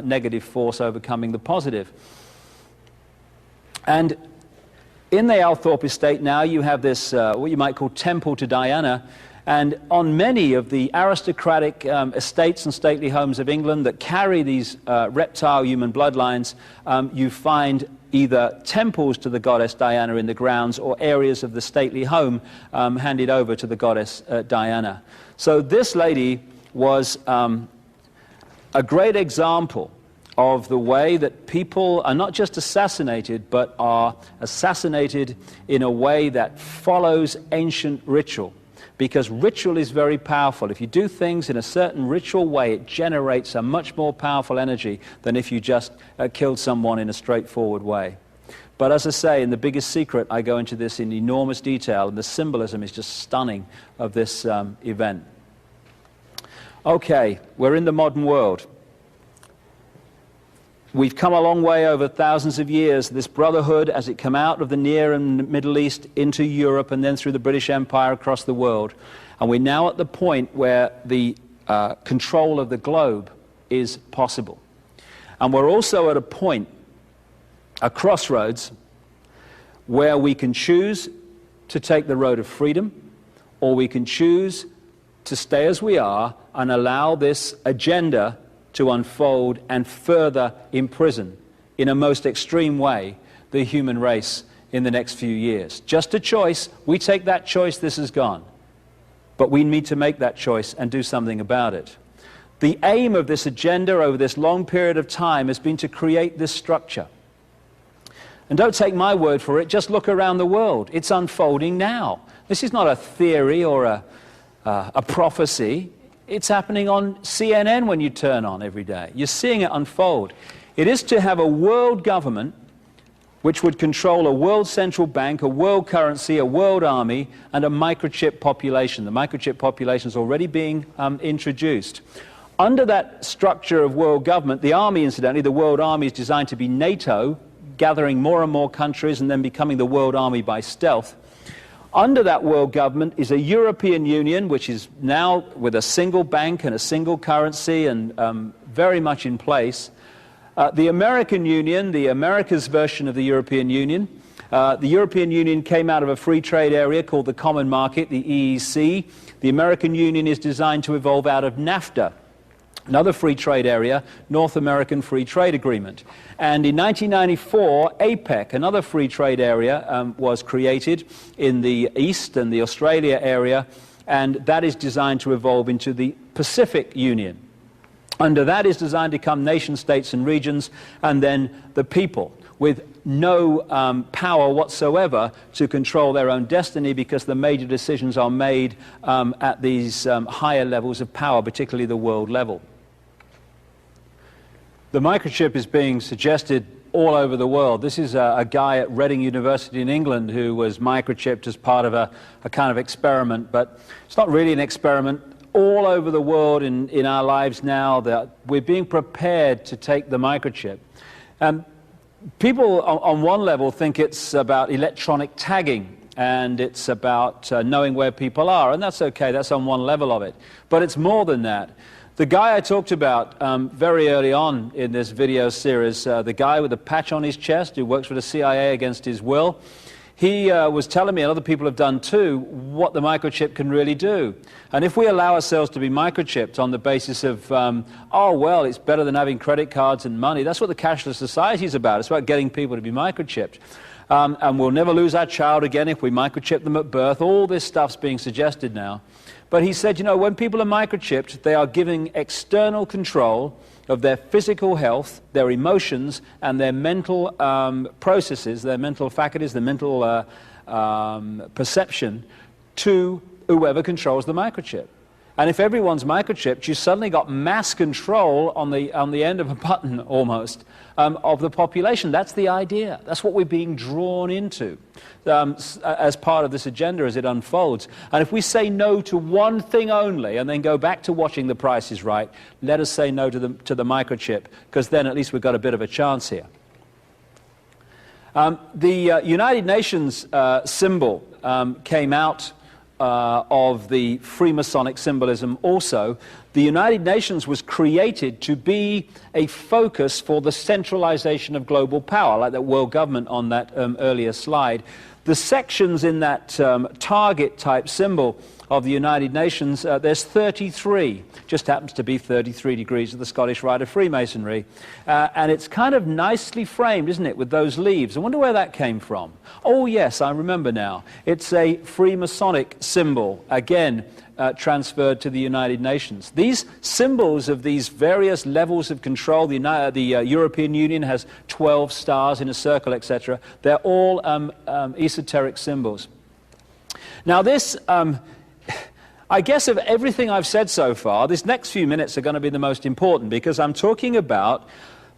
negative force overcoming the positive. And in the Althorp estate now you have this, what you might call temple to Diana, and on many of the aristocratic estates and stately homes of England that carry these reptile human bloodlines, you find either temples to the goddess Diana in the grounds or areas of the stately home handed over to the goddess Diana. So this lady was a great example of the way that people are not just assassinated, but are assassinated in a way that follows ancient ritual. Because ritual is very powerful. If you do things in a certain ritual way, it generates a much more powerful energy than if you just killed someone in a straightforward way. But as I say, in The Biggest Secret, I go into this in enormous detail, and the symbolism is just stunning of this event. Okay, we're in the modern world. We've come a long way over thousands of years. This brotherhood, as it came out of the Near and Middle East into Europe and then through the British Empire across the world. And we're now at the point where the control of the globe is possible. And we're also at a point, a crossroads, where we can choose to take the road of freedom, or we can choose to stay as we are and allow this agenda to unfold and further imprison, in a most extreme way, the human race in the next few years. Just a choice. We take that choice, this is gone. But we need to make that choice and do something about it. The aim of this agenda over this long period of time has been to create this structure. And don't take my word for it, just look around the world. It's unfolding now. This is not a theory or a prophecy. It's happening on CNN when you turn on every day. You're seeing it unfold. It is to have a world government which would control a world central bank, a world currency, a world army, and a microchip population. The microchip population is already being introduced. Under that structure of world government, the army, incidentally, the world army is designed to be NATO, gathering more and more countries and then becoming the world army by stealth. Under that world government is a European Union, which is now with a single bank and a single currency and very much in place. The American Union, the America's version of the European Union. The European Union came out of a free trade area called the Common Market, the EEC. The American Union is designed to evolve out of NAFTA, another free trade area, North American Free Trade Agreement. And in 1994, APEC, another free trade area, was created in the East and the Australia area, and that is designed to evolve into the Pacific Union. Under that is designed to come nation states and regions, and then the people, with no power whatsoever to control their own destiny, because the major decisions are made at these higher levels of power, particularly the world level. The microchip is being suggested all over the world. This is a guy at Reading University in England who was microchipped as part of a kind of experiment, but it's not really an experiment. All over the world in our lives now, that we're being prepared to take the microchip. People on one level think it's about electronic tagging and it's about knowing where people are, and that's okay, that's on one level of it. But it's more than that. The guy I talked about very early on in this video series, the guy with the patch on his chest who works for the CIA against his will, he was telling me, and other people have done too, what the microchip can really do. And if we allow ourselves to be microchipped on the basis of, oh, well, it's better than having credit cards and money, that's what the cashless society is about. It's about getting people to be microchipped. And we'll never lose our child again if we microchip them at birth. All this stuff's being suggested now. But he said, you know, when people are microchipped, they are giving external control of their physical health, their emotions, and their mental processes, their mental faculties, their mental perception to whoever controls the microchip. And if everyone's microchipped, you suddenly got mass control on the end of a button, almost, of the population. That's the idea. That's what we're being drawn into as part of this agenda as it unfolds. And if we say no to one thing only and then go back to watching The Price is Right, let us say no to the microchip, because then at least we've got a bit of a chance here. The United Nations symbol came out of the Freemasonic symbolism also. The United Nations was created to be a focus for the centralization of global power, like that world government on that earlier slide. The sections in that target type symbol of the United Nations, there's 33. Just happens to be 33 degrees of the Scottish Rite of Freemasonry. And it's kind of nicely framed, isn't it, with those leaves. I wonder where that came from. Oh, yes, I remember now. It's a Freemasonic symbol, again, transferred to the United Nations. These symbols of these various levels of control, the European Union has 12 stars in a circle, etc. They're all esoteric symbols. Now this, I guess of everything I've said so far, these next few minutes are going to be the most important, because I'm talking about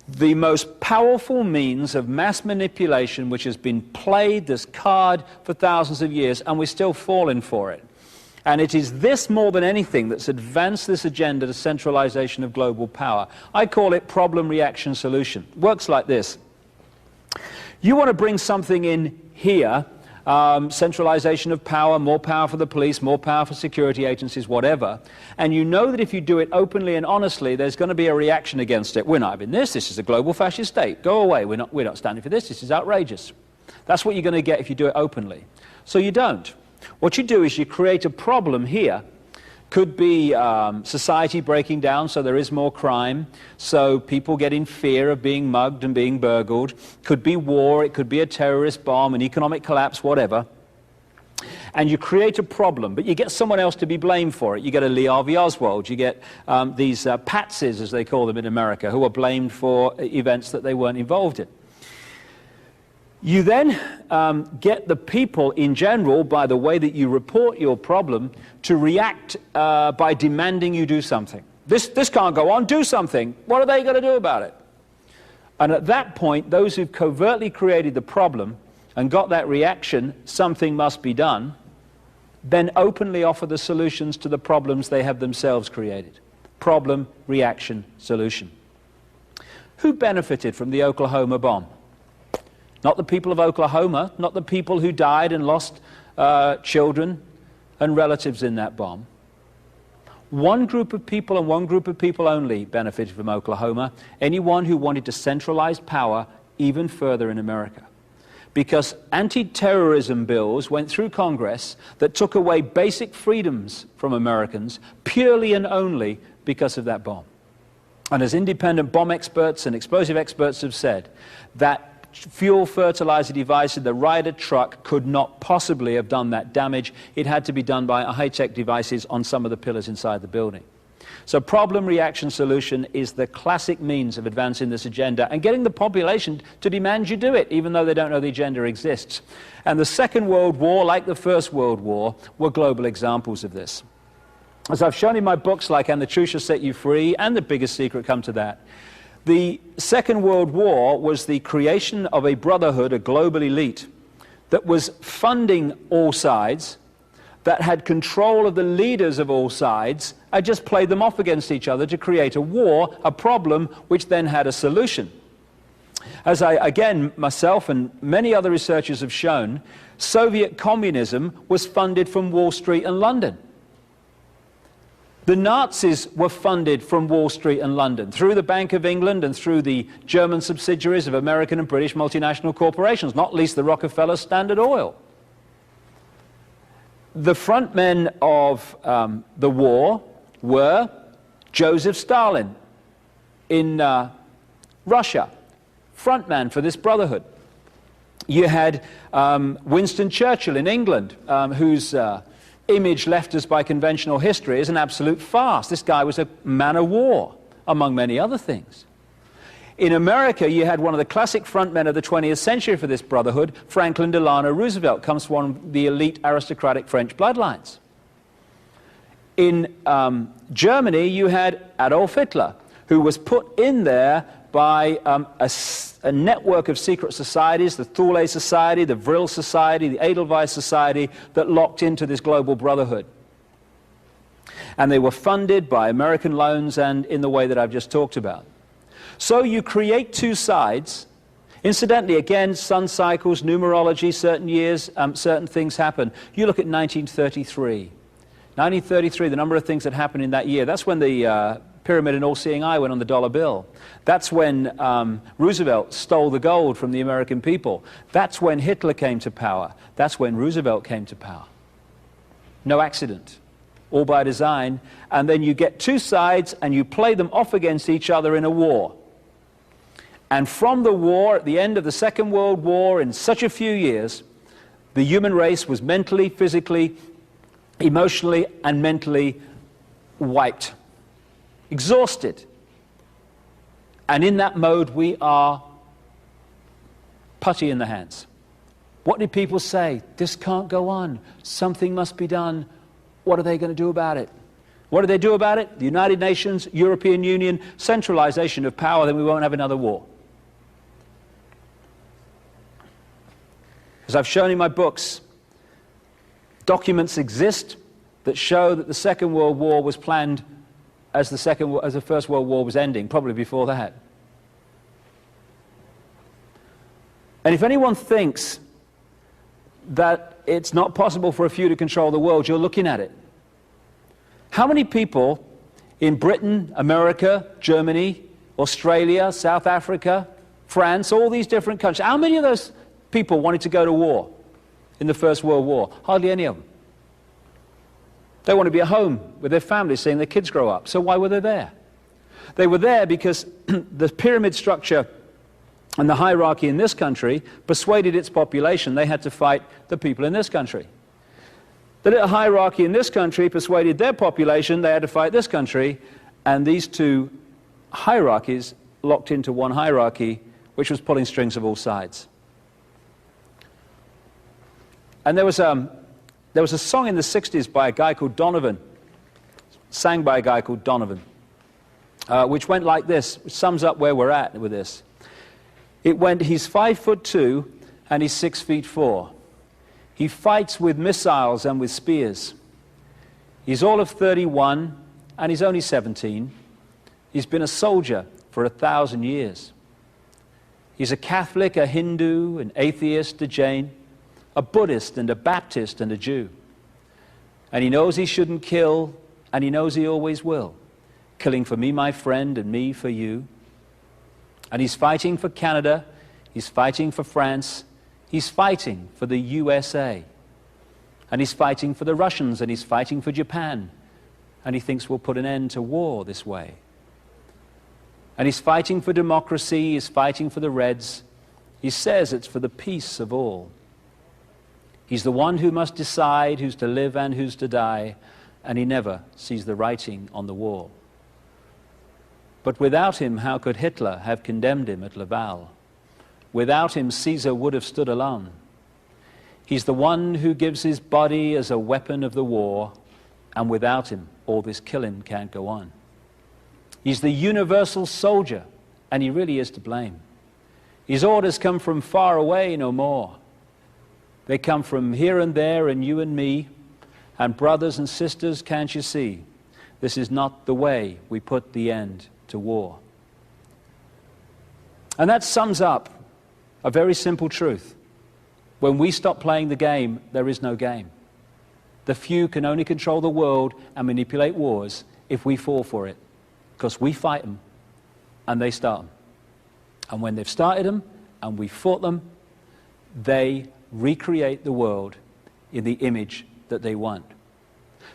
the most powerful means of mass manipulation which has been played, this card, for thousands of years, and we're still falling for it. And it is this more than anything that's advanced this agenda to centralization of global power. I call it problem, reaction, solution. It works like this. You want to bring something in here, centralization of power, more power for the police, more power for security agencies, whatever, and you know that if you do it openly and honestly, there's going to be a reaction against it. We're not having this. This is a global fascist state. Go away. We're not standing for this. This is outrageous. That's what you're going to get if you do it openly. So you don't. What you do is you create a problem here. Could be society breaking down, so there is more crime, so people get in fear of being mugged and being burgled. Could be war, it could be a terrorist bomb, an economic collapse, whatever. And you create a problem, but you get someone else to be blamed for it. You get a Lee Harvey Oswald, you get these patsies, as they call them in America, who are blamed for events that they weren't involved in. You then get the people in general, by the way that you report your problem, to react by demanding you do something. This can't go on, do something. What are they going to do about it? And at that point, those who've covertly created the problem and got that reaction, something must be done, then openly offer the solutions to the problems they have themselves created. Problem, reaction, solution. Who benefited from the Oklahoma bomb? Not the people of Oklahoma, not the people who died and lost children and relatives in that bomb. One group of people and one group of people only benefited from Oklahoma. Anyone who wanted to centralize power even further in America. Because anti-terrorism bills went through Congress that took away basic freedoms from Americans purely and only because of that bomb. And as independent bomb experts and explosive experts have said, that fuel fertilizer device in the Ryder truck could not possibly have done that damage. It had to be done by high-tech devices on some of the pillars inside the building. So problem, reaction, solution is the classic means of advancing this agenda and getting the population to demand you do it, even though they don't know the agenda exists. And the Second World War, like the First World War, were global examples of this. As I've shown in my books like And the Truth Shall Set You Free and The Biggest Secret, come to that, the Second World War was the creation of a brotherhood, a global elite, that was funding all sides, that had control of the leaders of all sides, and just played them off against each other to create a war, a problem, which then had a solution. As again, myself and many other researchers have shown, Soviet communism was funded from Wall Street and London. The Nazis were funded from Wall Street and London, through the Bank of England and through the German subsidiaries of American and British multinational corporations, not least the Rockefeller Standard Oil. The front men of the war were Joseph Stalin in Russia, frontman for this brotherhood. You had Winston Churchill in England, whose image left us by conventional history is an absolute farce. This guy was a man of war, among many other things. In America, you had one of the classic frontmen of the 20th century for this brotherhood, Franklin Delano Roosevelt, comes from one of the elite aristocratic French bloodlines. In Germany, you had Adolf Hitler, who was put in there by a network of secret societies, the Thule Society, the Vril Society, the Edelweiss Society, that locked into this global brotherhood. And they were funded by American loans and in the way that I've just talked about. So you create two sides. Incidentally, again, sun cycles, numerology, certain years, certain things happen. You look at 1933. 1933, the number of things that happened in that year, that's when the pyramid and all-seeing eye went on the dollar bill. That's when Roosevelt stole the gold from the American people. That's when Hitler came to power. That's when Roosevelt came to power. No accident, all by design. And then you get two sides and you play them off against each other in a war. And from the war, at the end of the Second World War, in such a few years, the human race was mentally, physically, emotionally, and mentally wiped, exhausted. And in that mode, we are putty in the hands. What did people say? This can't go on. Something must be done. What are they going to do about it? What do they do about it? The United Nations, European Union, centralization of power, then we won't have another war. As I've shown in my books, documents exist that show that the Second World War was planned as the First World War was ending, probably before that. And if anyone thinks that it's not possible for a few to control the world, you're looking at it. How many people in Britain, America, Germany, Australia, South Africa, France, all these different countries, how many of those people wanted to go to war in the First World War? Hardly any of them. They want to be at home with their families, seeing their kids grow up. So why were they there? They were there because the pyramid structure and the hierarchy in this country persuaded its population they had to fight the people in this country. The little hierarchy in this country persuaded their population they had to fight this country, and these two hierarchies locked into one hierarchy, which was pulling strings of all sides. And there was a song in the 60s by a guy called Donovan, sang by a guy called Donovan, which went like this, which sums up where we're at with this. It went, he's 5'2" and he's 6'4". He fights with missiles and with spears. He's all of 31 and he's only 17. He's been a soldier for 1,000 years. He's a Catholic, a Hindu, an atheist, a Jain, a Buddhist and a Baptist and a Jew. And he knows he shouldn't kill, and he knows he always will. Killing for me, my friend, and me for you. And he's fighting for Canada, he's fighting for France, he's fighting for the USA. And he's fighting for the Russians, and he's fighting for Japan. And he thinks we'll put an end to war this way. And he's fighting for democracy, he's fighting for the Reds. He says it's for the peace of all. He's the one who must decide who's to live and who's to die, and he never sees the writing on the wall. But without him, how could Hitler have condemned him at Laval? Without him, Caesar would have stood alone. He's the one who gives his body as a weapon of the war, and without him, all this killing can't go on. He's the universal soldier, and he really is to blame. His orders come from far away no more. They come from here and there and you and me, and brothers and sisters, can't you see? This is not the way we put the end to war. And that sums up a very simple truth. When we stop playing the game, there is no game. The few can only control the world and manipulate wars if we fall for it, because we fight them and they start them. And when they've started them and we fought them, they recreate the world in the image that they want.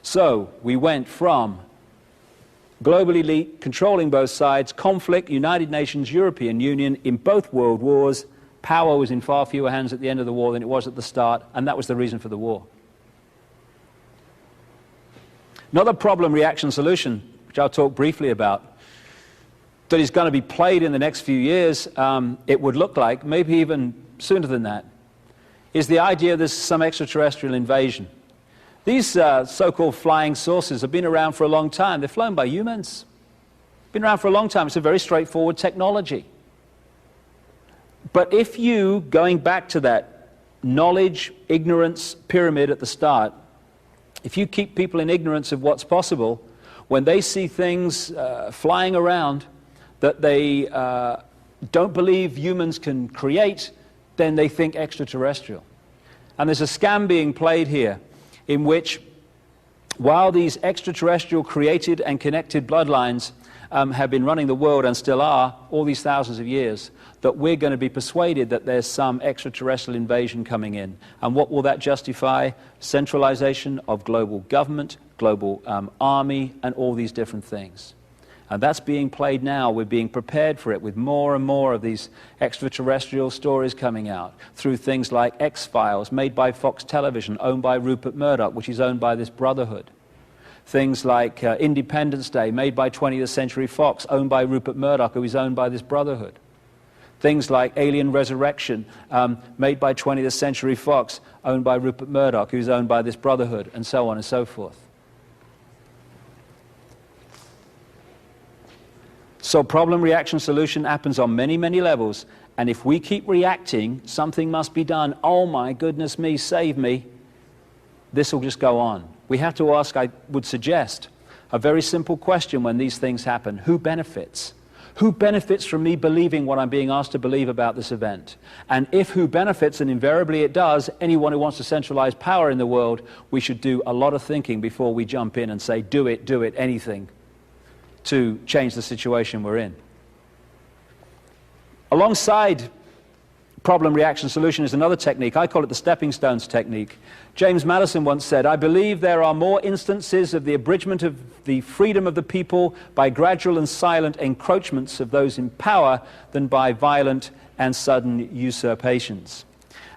So we went from global elite controlling both sides, conflict, United Nations, European Union, in both world wars. Power was in far fewer hands at the end of the war than it was at the start, and that was the reason for the war. Another problem, reaction, solution, which I'll talk briefly about, that is going to be played in the next few years, it would look like, maybe even sooner than that, is the idea there's some extraterrestrial invasion. These so-called flying saucers have been around for a long time. They're flown by humans. Been around for a long time. It's a very straightforward technology. But if you, going back to that knowledge, ignorance pyramid at the start, if you keep people in ignorance of what's possible, when they see things flying around that they don't believe humans can create, then they think extraterrestrial. And there's a scam being played here in which, while these extraterrestrial created and connected bloodlines have been running the world and still are all these thousands of years, that we're going to be persuaded that there's some extraterrestrial invasion coming in. And what will that justify? Centralization of global government, global army, and all these different things. And that's being played now. We're being prepared for it with more and more of these extraterrestrial stories coming out through things like X-Files, made by Fox Television, owned by Rupert Murdoch, which is owned by this Brotherhood. Things like Independence Day, made by 20th Century Fox, owned by Rupert Murdoch, who is owned by this Brotherhood. Things like Alien Resurrection, made by 20th Century Fox, owned by Rupert Murdoch, who's owned by this Brotherhood, and so on and so forth. So problem, reaction, solution happens on many, many levels. And if we keep reacting, something must be done. Oh my goodness me, save me. This will just go on. We have to ask, I would suggest, a very simple question when these things happen. Who benefits? Who benefits from me believing what I'm being asked to believe about this event? And if who benefits, and invariably it does, anyone who wants to centralize power in the world, we should do a lot of thinking before we jump in and say, do it, anything, to change the situation we're in. Alongside problem, reaction, solution is another technique. I call it the stepping stones technique. James Madison once said, I believe there are more instances of the abridgment of the freedom of the people by gradual and silent encroachments of those in power than by violent and sudden usurpations.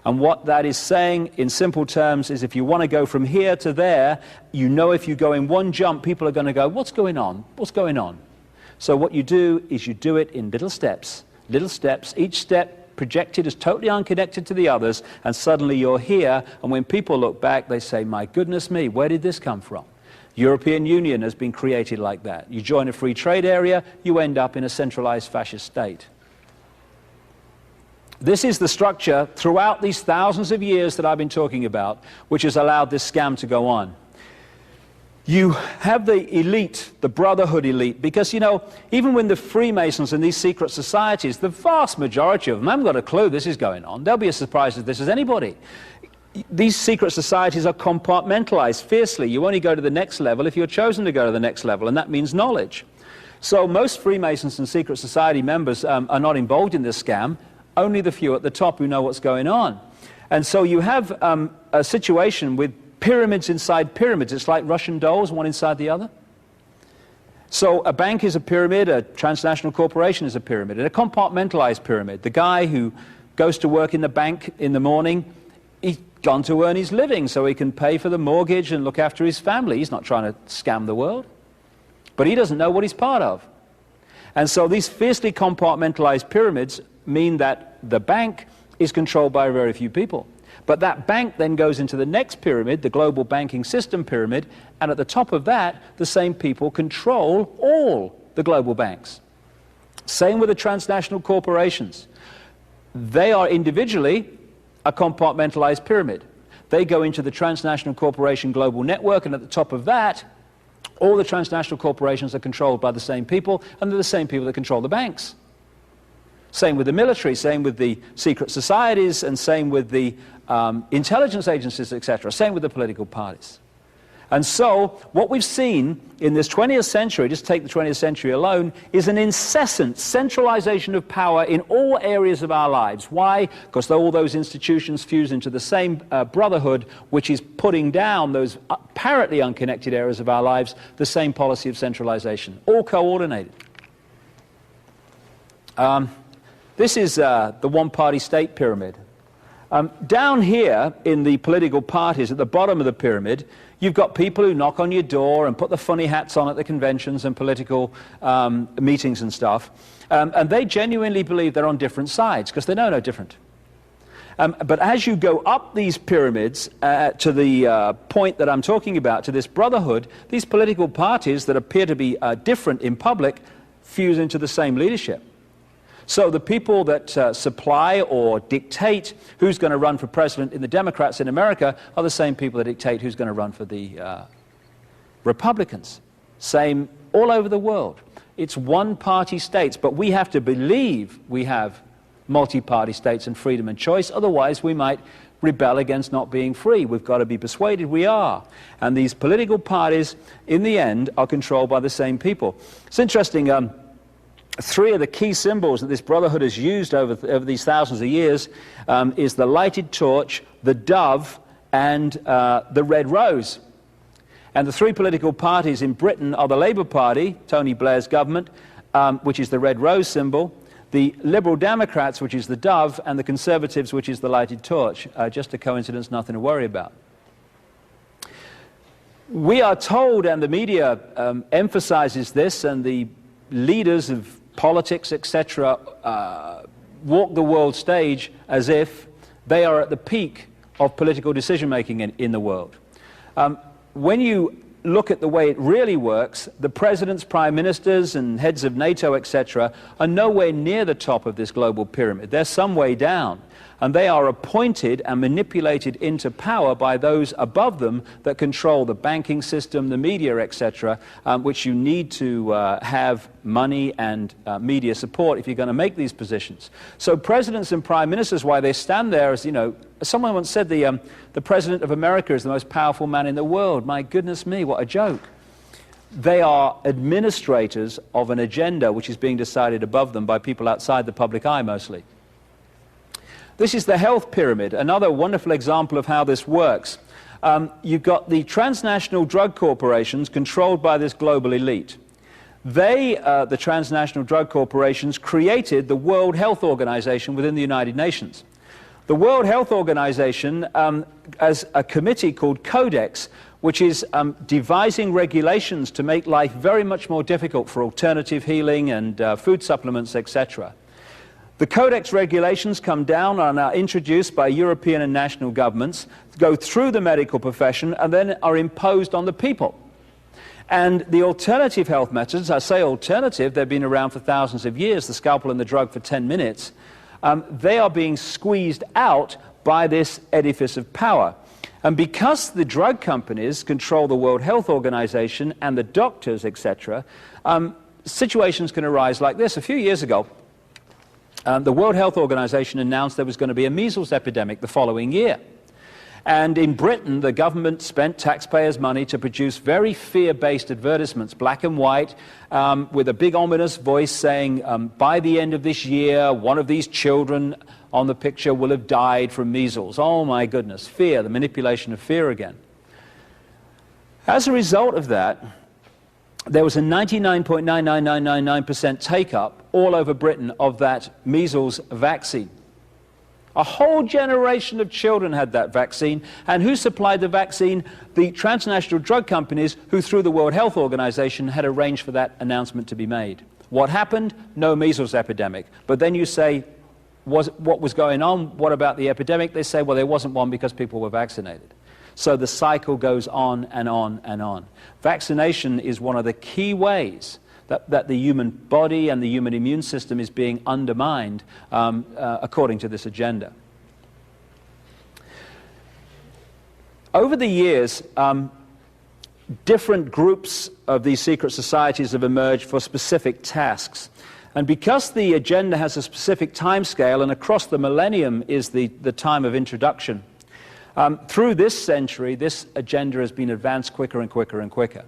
And what that is saying in simple terms is if you want to go from here to there, you know if you go in one jump, people are going to go, what's going on? What's going on? So what you do is you do it in little steps, each step projected as totally unconnected to the others, and suddenly you're here, and when people look back, they say, my goodness me, where did this come from? European Union has been created like that. You join a free trade area, you end up in a centralized fascist state. This is the structure throughout these thousands of years that I've been talking about, which has allowed this scam to go on. You have the elite, the Brotherhood elite, because, you know, even when the Freemasons and these secret societies, the vast majority of them haven't got a clue this is going on. They'll be as surprised at this as anybody. These secret societies are compartmentalized fiercely. You only go to the next level if you're chosen to go to the next level, and that means knowledge. So most Freemasons and secret society members are not involved in this scam, only the few at the top who know what's going on. And so you have a situation with pyramids inside pyramids. It's like Russian dolls, one inside the other. So a bank is a pyramid, a transnational corporation is a pyramid, and a compartmentalized pyramid. The guy who goes to work in the bank in the morning, he's gone to earn his living so he can pay for the mortgage and look after his family. He's not trying to scam the world. But he doesn't know what he's part of. And so these fiercely compartmentalized pyramids mean that the bank is controlled by very few people. But that bank then goes into the next pyramid, the global banking system pyramid, and at the top of that, the same people control all the global banks. Same with the transnational corporations. They are individually a compartmentalized pyramid. They go into the transnational corporation global network, and at the top of that, all the transnational corporations are controlled by the same people, and they're the same people that control the banks. Same with the military, same with the secret societies, and same with the intelligence agencies, etc. Same with the political parties. And so what we've seen in this 20th century, just take the 20th century alone, is an incessant centralization of power in all areas of our lives. Why? Because all those institutions fuse into the same brotherhood, which is putting down those apparently unconnected areas of our lives, the same policy of centralization, all coordinated. This is the one-party state pyramid. Down here in the political parties at the bottom of the pyramid, you've got people who knock on your door and put the funny hats on at the conventions and political meetings and stuff. And they genuinely believe they're on different sides because they know no different. But as you go up these pyramids to the point that I'm talking about, to this brotherhood, these political parties that appear to be different in public fuse into the same leadership. So the people that supply or dictate who's going to run for president in the Democrats in America are the same people that dictate who's going to run for the Republicans. Same all over the world. It's one-party states, but we have to believe we have multi-party states and freedom and choice, otherwise we might rebel against not being free. We've got to be persuaded we are. And these political parties, in the end, are controlled by the same people. It's interesting, three of the key symbols that this brotherhood has used over these thousands of years is the lighted torch, the dove, and the red rose. And the three political parties in Britain are the Labour Party, Tony Blair's government, which is the red rose symbol, the Liberal Democrats, which is the dove, and the Conservatives, which is the lighted torch. Just a coincidence, nothing to worry about. We are told, and the media emphasizes this, and the leaders of politics, etc., walk the world stage as if they are at the peak of political decision-making in the world. When you look at the way it really works, the presidents, prime ministers, and heads of NATO, etc., are nowhere near the top of this global pyramid. They're some way down. And they are appointed and manipulated into power by those above them that control the banking system, the media, etc., which you need to have money and media support if you're going to make these positions. So presidents and prime ministers, why they stand there as, you know, someone once said the president of America is the most powerful man in the world. My goodness me, what a joke. They are administrators of an agenda which is being decided above them by people outside the public eye mostly. This is the health pyramid, another wonderful example of how this works. You've got the transnational drug corporations controlled by this global elite. They, the transnational drug corporations, created the World Health Organization within the United Nations. The World Health Organization, as a committee called Codex, which is devising regulations to make life very much more difficult for alternative healing and food supplements, etc. The Codex regulations come down and are introduced by European and national governments, go through the medical profession, and then are imposed on the people. And the alternative health methods, I say alternative, they've been around for thousands of years, the scalpel and the drug for 10 minutes, they are being squeezed out by this edifice of power. And because the drug companies control the World Health Organization and the doctors, etc., situations can arise like this. A few years ago, the World Health Organization announced there was going to be a measles epidemic the following year. And in Britain, the government spent taxpayers' money to produce very fear-based advertisements, black and white, with a big ominous voice saying, by the end of this year, one of these children on the picture will have died from measles. Oh my goodness, fear, the manipulation of fear again. As a result of that, there was a 99.99999% take-up all over Britain of that measles vaccine. A whole generation of children had that vaccine, and who supplied the vaccine? The transnational drug companies who, through the World Health Organization, had arranged for that announcement to be made. What happened? No measles epidemic. But then you say, what was going on? What about the epidemic? They say, well, there wasn't one because people were vaccinated. So the cycle goes on and on and on. Vaccination is one of the key ways that the human body and the human immune system is being undermined according to this agenda. Over the years, different groups of these secret societies have emerged for specific tasks. And because the agenda has a specific time scale, and across the millennium is the time of introduction, through this century, this agenda has been advanced quicker and quicker and quicker.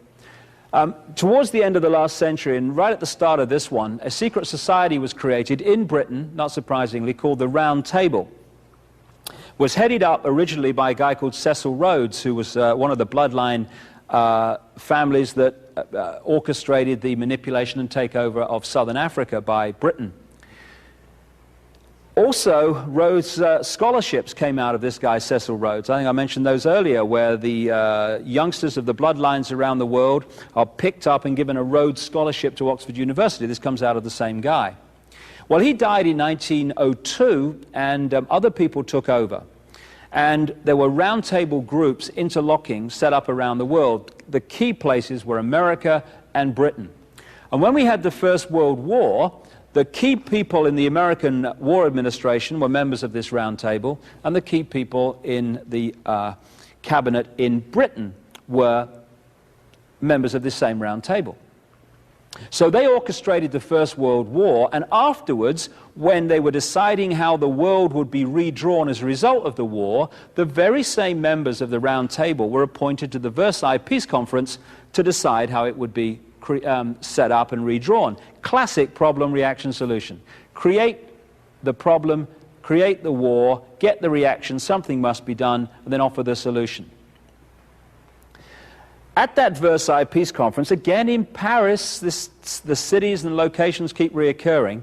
Towards the end of the last century, and right at the start of this one, a secret society was created in Britain, not surprisingly, called the Round Table. It was headed up originally by a guy called Cecil Rhodes, who was one of the bloodline families that orchestrated the manipulation and takeover of southern Africa by Britain. Also, Rhodes scholarships came out of this guy, Cecil Rhodes. I think I mentioned those earlier, where the youngsters of the bloodlines around the world are picked up and given a Rhodes scholarship to Oxford University. This comes out of the same guy. Well, he died in 1902, and other people took over. And there were roundtable groups interlocking, set up around the world. The key places were America and Britain. And when we had the First World War, the key people in the American War Administration were members of this round table, and the key people in the cabinet in Britain were members of this same round table. So they orchestrated the First World War, and afterwards, when they were deciding how the world would be redrawn as a result of the war, the very same members of the Round Table were appointed to the Versailles Peace Conference to decide how it would be set up and redrawn. Classic problem, reaction, solution. Create the problem, create the war, get the reaction, something must be done, and then offer the solution. At that Versailles Peace Conference, again in Paris, the cities and locations keep reoccurring,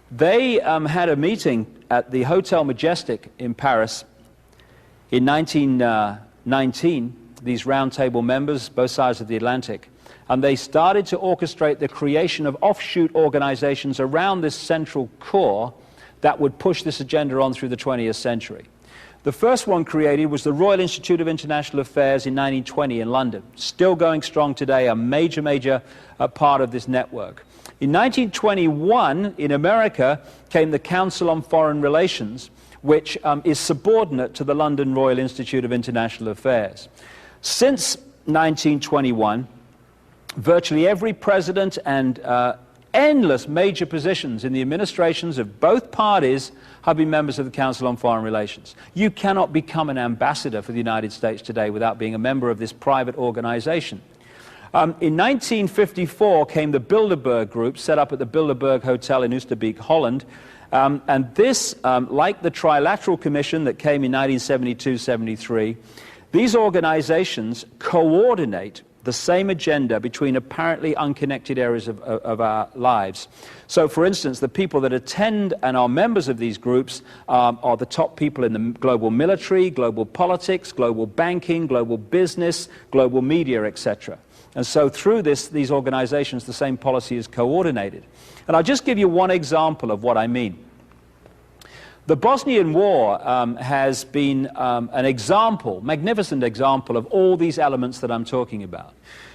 they had a meeting at the Hotel Majestic in Paris in 1919, these Round Table members, both sides of the Atlantic, and they started to orchestrate the creation of offshoot organizations around this central core that would push this agenda on through the 20th century. The first one created was the Royal Institute of International Affairs in 1920 in London, still going strong today, a major part of this network. In 1921, in America, came the Council on Foreign Relations, which is subordinate to the London Royal Institute of International Affairs. Since 1921, virtually every president and endless major positions in the administrations of both parties have been members of the Council on Foreign Relations. You cannot become an ambassador for the United States today without being a member of this private organization. In 1954 came the Bilderberg Group, set up at the Bilderberg Hotel in Oosterbeek, Holland. And this, like the Trilateral Commission that came in 1972-73, these organizations coordinate the same agenda between apparently unconnected areas of our lives. So, for instance, the people that attend and are members of these groups are the top people in the global military, global politics, global banking, global business, global media, etc. And so through these organizations, the same policy is coordinated. And I'll just give you one example of what I mean. The Bosnian War has been an example, magnificent example of all these elements that I'm talking about.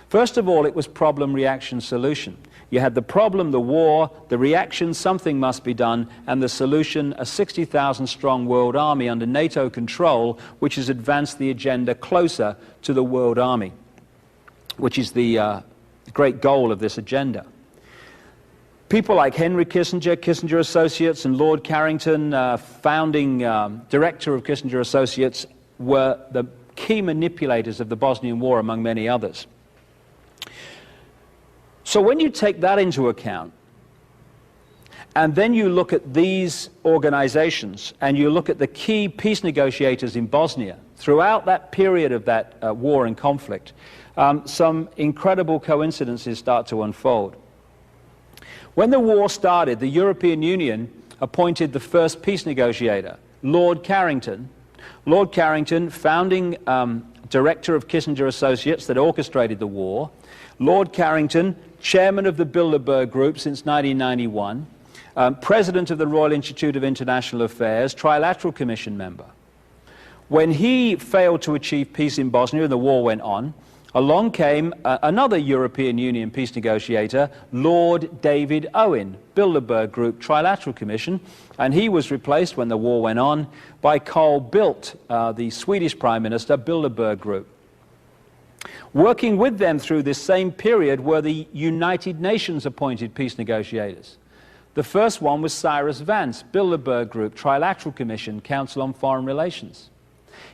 First of all, it was problem, reaction, solution. You had the problem, the war, the reaction, something must be done, and the solution, a 60,000 strong world army under NATO control, which has advanced the agenda closer to the world army, which is the great goal of this agenda. People like Henry Kissinger, Kissinger Associates, and Lord Carrington, founding director of Kissinger Associates, were the key manipulators of the Bosnian War, among many others. So when you take that into account, and then you look at these organizations, and you look at the key peace negotiators in Bosnia, throughout that period of that war and conflict, some incredible coincidences start to unfold. When the war started, the European Union appointed the first peace negotiator, Lord Carrington. Lord Carrington, founding director of Kissinger Associates that orchestrated the war. Lord Carrington, chairman of the Bilderberg Group since 1991. President of the Royal Institute of International Affairs, Trilateral Commission member. When he failed to achieve peace in Bosnia and the war went on, along came another European Union peace negotiator, Lord David Owen, Bilderberg Group, Trilateral Commission, and he was replaced when the war went on by Carl Bildt, the Swedish Prime Minister, Bilderberg Group. Working with them through this same period were the United Nations appointed peace negotiators. The first one was Cyrus Vance, Bilderberg Group, Trilateral Commission, Council on Foreign Relations.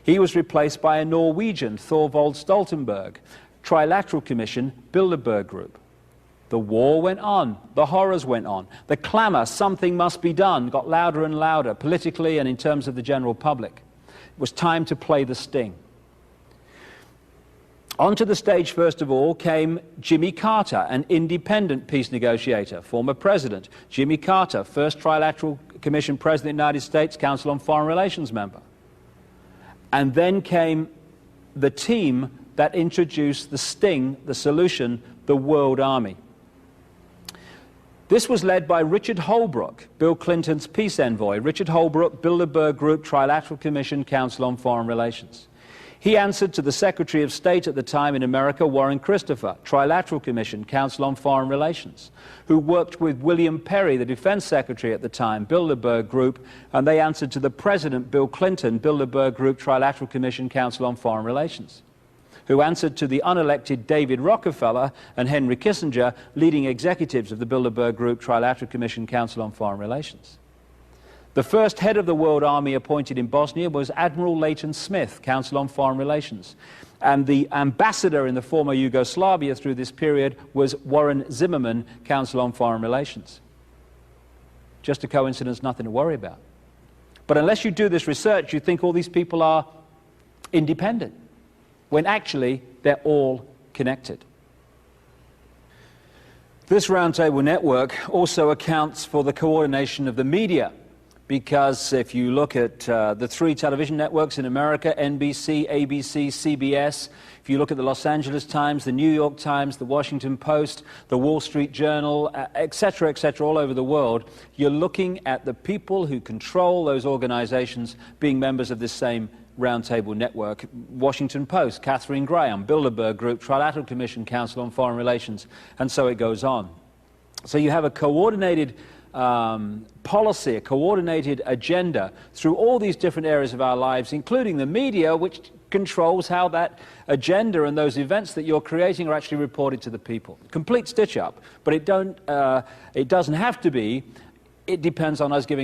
He was replaced by a Norwegian, Thorvald Stoltenberg, Trilateral Commission, Bilderberg Group. The war went on, the horrors went on. The clamor, something must be done, got louder and louder, politically and in terms of the general public. It was time to play the sting. Onto the stage, first of all, came Jimmy Carter, an independent peace negotiator, former president. Jimmy Carter, first Trilateral Commission president of the United States, Council on Foreign Relations member. And then came the team that introduced the sting, the solution, the World Army. This was led by Richard Holbrooke, Bill Clinton's peace envoy. Richard Holbrooke, Bilderberg Group, Trilateral Commission, Council on Foreign Relations. He answered to the Secretary of State at the time in America, Warren Christopher, Trilateral Commission, Council on Foreign Relations, who worked with William Perry, the Defense Secretary at the time, Bilderberg Group, and they answered to the President, Bill Clinton, Bilderberg Group, Trilateral Commission, Council on Foreign Relations. who answered to the unelected David Rockefeller and Henry Kissinger, leading executives of the Bilderberg Group Trilateral Commission Council on Foreign Relations. The first head of the World Army appointed in Bosnia was Admiral Leighton Smith, Council on Foreign Relations. And the ambassador in the former Yugoslavia through this period was Warren Zimmerman, Council on Foreign Relations. Just a coincidence, nothing to worry about. But unless you do this research, you think all these people are independent, when actually they're all connected. This roundtable network also accounts for the coordination of the media, because if you look at the 3 television networks in America, NBC, ABC, CBS, if you look at the Los Angeles Times, the New York Times, the Washington Post, the Wall Street Journal, etc., all over the world, you're looking at the people who control those organizations being members of this same roundtable network. Washington Post, Katharine Graham, Bilderberg Group, Trilateral Commission Council on Foreign Relations, and so it goes on. So you have a coordinated policy, a coordinated agenda through all these different areas of our lives, including the media, which controls how that agenda and those events that you're creating are actually reported to the people. Complete stitch-up, but it doesn't have to be. It depends on us giving